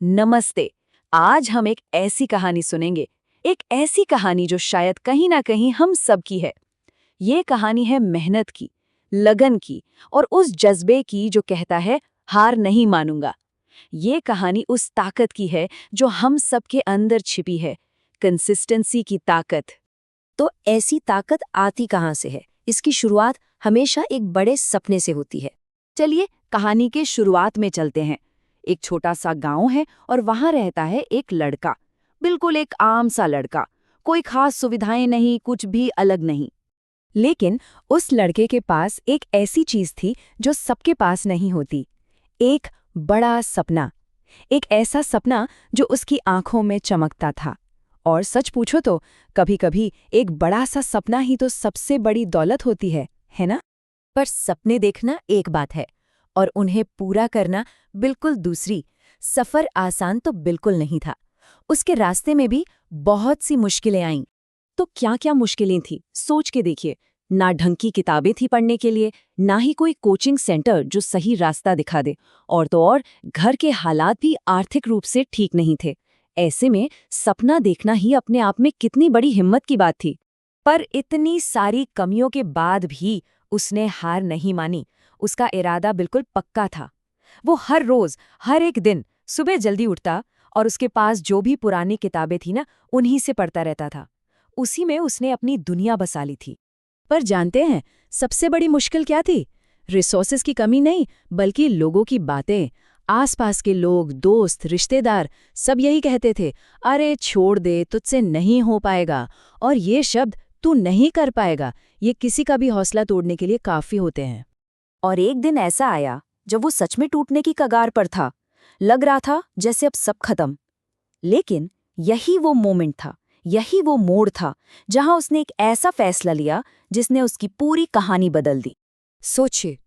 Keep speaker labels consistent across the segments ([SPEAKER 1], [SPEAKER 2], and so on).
[SPEAKER 1] नमस्ते। आज हम एक ऐसी कहानी सुनेंगे, एक ऐसी कहानी जो शायद कहीं ना कहीं हम सब की है। ये कहानी है मेहनत की, लगन की और उस जज्बे की जो कहता है हार नहीं मानूंगा। ये कहानी उस ताकत की है जो हम सबके अंदर छिपी है, कंसिस्टेंसी की ताकत।
[SPEAKER 2] तो ऐसी ताकत आती कहाँ से है? इसकी शुरुआत हमेशा एक बड़े सपने से होती है।
[SPEAKER 1] चलिए कहानी के शुरुआत में चलते हैं। एक छोटा सा गांव है और वहां रहता है एक लड़का, बिल्कुल एक आम सा लड़का। कोई खास सुविधाएं नहीं, कुछ भी अलग नहीं। लेकिन उस लड़के के पास एक ऐसी चीज थी जो सबके पास नहीं होती। एक बड़ा सपना। एक ऐसा सपना जो उसकी आंखों में चमकता था। और सच पूछो तो कभी-कभी एक बड़ा सा सपना ही तो सबसे बड़ी दौलत होती है ना?
[SPEAKER 2] पर सपने देखना एक बात है और उन्हें पूरा करना बिल्कुल दूसरी। सफर आसान तो बिल्कुल नहीं था। उसके रास्ते में भी बहुत सी मुश्किलें आईं।
[SPEAKER 1] तो क्या क्या मुश्किलें थी, सोच के देखिए। ना ढंग की किताबें थी पढ़ने के लिए, ना ही कोई कोचिंग सेंटर जो सही रास्ता दिखा दे, और तो और घर के हालात भी आर्थिक रूप से ठीक नहीं थे। ऐसे में सपना देखना ही अपने आप में कितनी बड़ी हिम्मत की बात थी।
[SPEAKER 2] पर इतनी सारी कमियों के बाद भी उसने हार नहीं मानी। उसका इरादा बिल्कुल पक्का था। वो हर रोज, हर एक दिन सुबह जल्दी उठता और उसके पास जो भी पुरानी किताबें थी ना, उन्हीं से पढ़ता रहता था। उसी में उसने अपनी दुनिया बसा ली थी।
[SPEAKER 1] पर जानते हैं सबसे बड़ी मुश्किल क्या थी? रिसोर्सेज की कमी नहीं, बल्कि लोगों की बातें। आसपास के लोग, दोस्त, रिश्तेदार सब यही कहते थे, अरे छोड़ दे, तुझसे नहीं हो पाएगा। और ये शब्द, तू नहीं कर पाएगा, ये किसी का भी हौसला तोड़ने के लिए काफी होते हैं।
[SPEAKER 2] और एक दिन ऐसा आया जब वो सच में टूटने की कगार पर था। लग रहा था जैसे अब सब खत्म। लेकिन यही वो मोमेंट था, यही वो मोड़ था जहां उसने एक ऐसा फैसला लिया जिसने उसकी पूरी कहानी बदल दी।
[SPEAKER 3] सोचिए,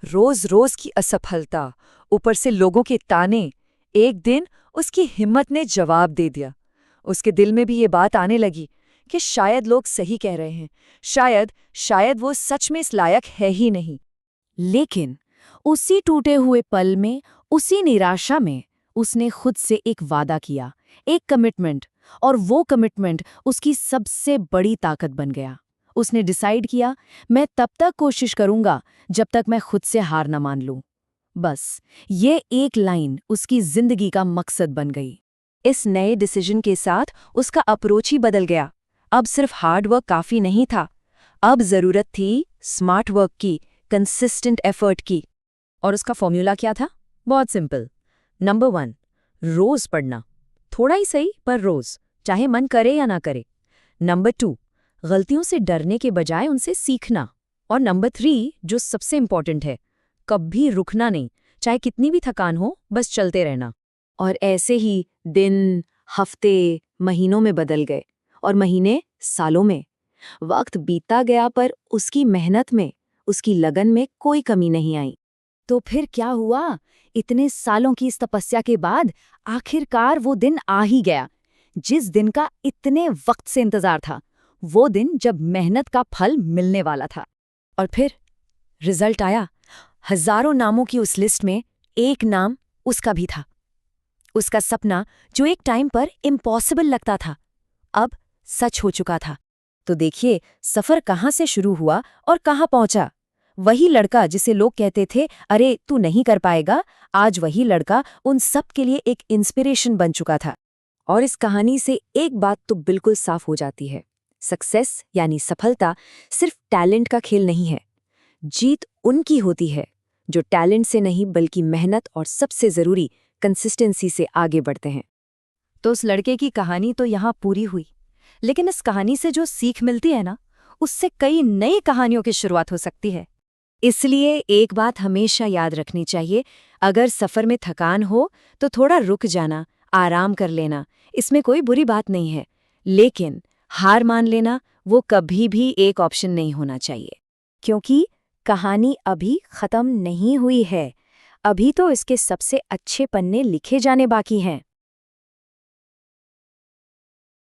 [SPEAKER 3] रोज रोज की असफलता, ऊपर से लोगों के ताने। एक दिन उसकी हिम्मत ने जवाब दे दिया। उसके दिल में भी ये बात आने लगी कि शायद लोग सही कह रहे हैं, शायद वो सच में इस लायक है ही नहीं।
[SPEAKER 1] लेकिन उसी टूटे हुए पल में, उसी निराशा में उसने खुद से एक वादा किया, एक कमिटमेंट। और वो कमिटमेंट उसकी सबसे बड़ी ताकत बन गया। उसने डिसाइड किया, मैं तब तक कोशिश करूंगा जब तक मैं खुद से हार न मान लूं। बस ये एक लाइन उसकी जिंदगी का मकसद बन गई। इस नए डिसीजन के साथ उसका अप्रोच ही बदल गया। अब सिर्फ हार्ड वर्क काफी नहीं था, अब जरूरत थी स्मार्ट वर्क की, कंसिस्टेंट एफर्ट की। और उसका फॉर्मूला क्या था? बहुत सिंपल। नंबर 1, रोज पढ़ना। थोड़ा ही सही, पर रोज, चाहे मन करे या ना करे। नंबर 2, गलतियों से डरने के बजाय उनसे सीखना। और नंबर 3, जो सबसे इंपॉर्टेंट है, कभी रुकना नहीं, चाहे कितनी भी थकान हो, बस चलते रहना। और ऐसे ही दिन, हफ्ते, महीनों में बदल गए, और महीने सालों में। वक्त बीतता गया, पर उसकी मेहनत में, उसकी लगन में कोई कमी नहीं आई। तो फिर क्या हुआ? इतने सालों की इस तपस्या के बाद आखिरकार वो दिन आ ही गया, जिस दिन का इतने वक्त से इंतजार था। वो दिन जब मेहनत का फल मिलने वाला था। और फिर रिजल्ट आया। हजारों नामों की उस लिस्ट में एक नाम उसका भी था। उसका सपना, जो एक टाइम पर इम्पॉसिबल लगता था, अब सच हो चुका था। तो देखिए, सफर कहाँ से शुरू हुआ और कहाँ पहुंचा। वही लड़का जिसे लोग कहते थे, अरे तू नहीं कर पाएगा, आज वही लड़का उन सब के लिए एक इंस्पिरेशन बन चुका था। और इस कहानी से एक बात तो बिल्कुल साफ हो जाती है, सक्सेस यानी सफलता सिर्फ टैलेंट का खेल नहीं है। जीत उनकी होती है जो टैलेंट से नहीं, बल्कि मेहनत और सबसे जरूरी कंसिस्टेंसी से आगे बढ़ते हैं। तो उस लड़के की कहानी तो यहाँ पूरी हुई, लेकिन इस कहानी से जो सीख मिलती है ना, उससे कई नई कहानियों की शुरुआत हो सकती है। इसलिए एक बात हमेशा याद रखनी चाहिए, अगर सफर में थकान हो तो थोड़ा रुक जाना, आराम कर लेना, इसमें कोई बुरी बात नहीं है। लेकिन हार मान लेना, वो कभी भी एक ऑप्शन नहीं होना चाहिए। क्योंकि कहानी अभी खत्म नहीं हुई है, अभी तो इसके सबसे अच्छे पन्ने लिखे जाने बाकी हैं।